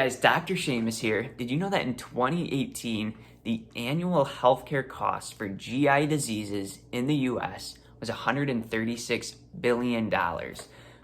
guys, Dr. Seamus here. Did you know that in 2018, the annual healthcare cost for GI diseases in the US was $136 billion?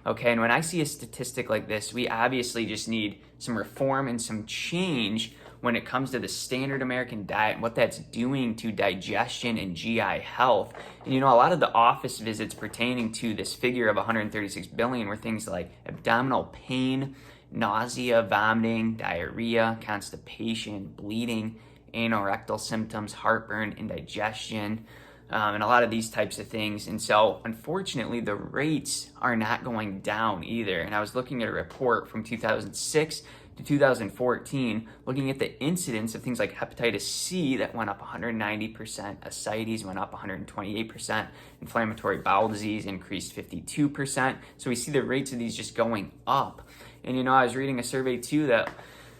Okay, and when I see a statistic like this, we obviously just need some reform and some change when it comes to the standard American diet and what that's doing to digestion and GI health. And a lot of the office visits pertaining to this figure of 136 billion were things like abdominal pain, nausea, vomiting, diarrhea, constipation, bleeding, anorectal symptoms, heartburn, indigestion, and a lot of these types of things. And so, unfortunately, the rates are not going down either. And I was looking at a report from 2006 to 2014, looking at the incidence of things like hepatitis C that went up 190%, ascites went up 128%, inflammatory bowel disease increased 52%. So we see the rates of these just going up. And I was reading a survey too that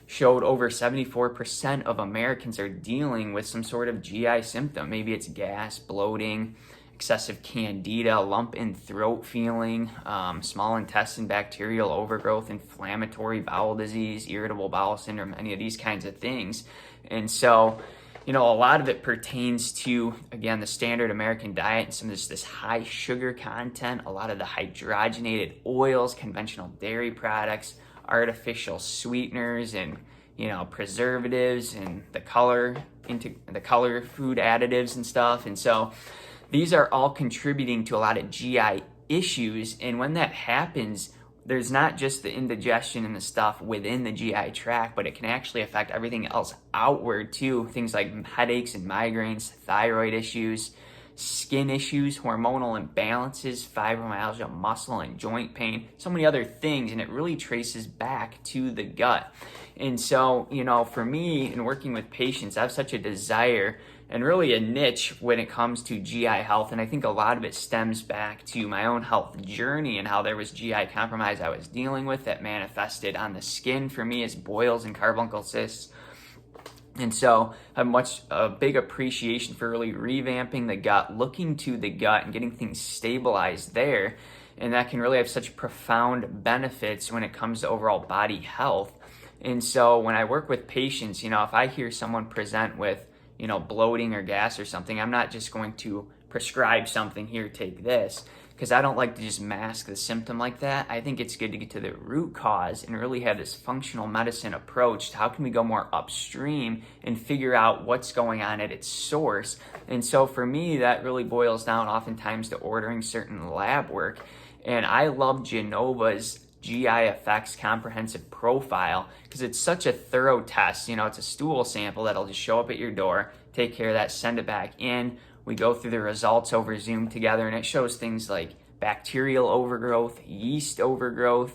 showed over 74% of Americans are dealing with some sort of GI symptom. Maybe it's gas, bloating, excessive candida, lump in throat feeling, small intestine bacterial overgrowth, inflammatory bowel disease, irritable bowel syndrome, any of these kinds of things. And so, a lot of it pertains to, again, the standard American diet and some of this high sugar content, a lot of the hydrogenated oils, conventional dairy products, artificial sweeteners, and preservatives, and the color food additives and stuff. And so these are all contributing to a lot of GI issues. And when that happens, there's not just the indigestion and the stuff within the GI tract, but it can actually affect everything else outward too. Things like headaches and migraines, thyroid issues, skin issues, hormonal imbalances, fibromyalgia, muscle and joint pain, so many other things. And it really traces back to the gut. And so, for me, in working with patients, I have such a desire and really a niche when it comes to GI health. And I think a lot of it stems back to my own health journey and how there was GI compromise I was dealing with that manifested on the skin for me as boils and carbuncle cysts. And so I have a big appreciation for really revamping the gut, looking to the gut and getting things stabilized there. And that can really have such profound benefits when it comes to overall body health. And so when I work with patients, if I hear someone present with bloating or gas or something, I'm not just going to prescribe something, here, take this, because I don't like to just mask the symptom like that. I think it's good to get to the root cause and really have this functional medicine approach to how can we go more upstream and figure out what's going on at its source. And so for me, that really boils down oftentimes to ordering certain lab work. And I love Genova's GI Effects Comprehensive Profile because it's such a thorough test. It's a stool sample that'll just show up at your door, take care of that, send it back in. We go through the results over Zoom together, and it shows things like bacterial overgrowth, yeast overgrowth,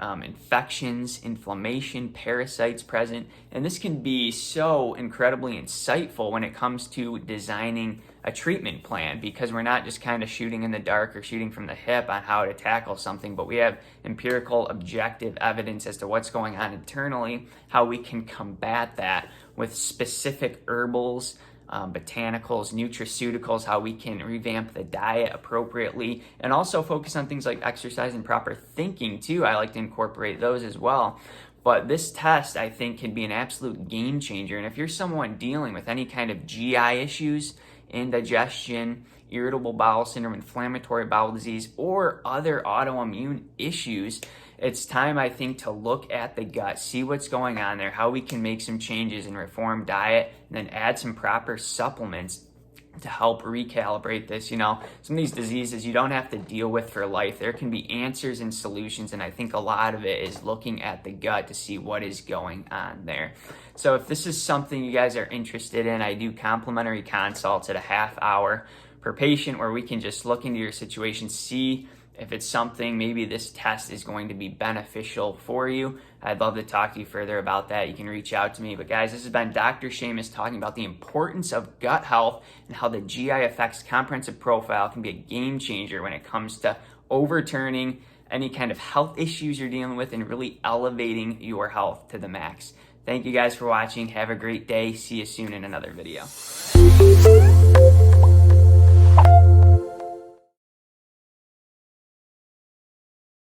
infections, inflammation, parasites present. And this can be so incredibly insightful when it comes to designing a treatment plan, because we're not just kind of shooting in the dark or shooting from the hip on how to tackle something, but we have empirical, objective evidence as to what's going on internally, how we can combat that with specific herbals, botanicals, nutraceuticals, how we can revamp the diet appropriately, and also focus on things like exercise and proper thinking too. I like to incorporate those as well. But this test, I think, can be an absolute game changer. And if you're someone dealing with any kind of GI issues, indigestion, irritable bowel syndrome, inflammatory bowel disease, or other autoimmune issues, it's time, I think, to look at the gut, see what's going on there, how we can make some changes and reform diet, and then add some proper supplements to help recalibrate this. Some of these diseases you don't have to deal with for life. There can be answers and solutions, and I think a lot of it is looking at the gut to see what is going on there. So if this is something you guys are interested in, I do complimentary consults at a half hour per patient where we can just look into your situation, see if it's something, maybe this test is going to be beneficial for you. I'd love to talk to you further about that. You can reach out to me. But guys, this has been Dr. Seamus talking about the importance of gut health and how the GI Effects Comprehensive Profile can be a game changer when it comes to overturning any kind of health issues you're dealing with and really elevating your health to the max. Thank you guys for watching. Have a great day. See you soon in another video.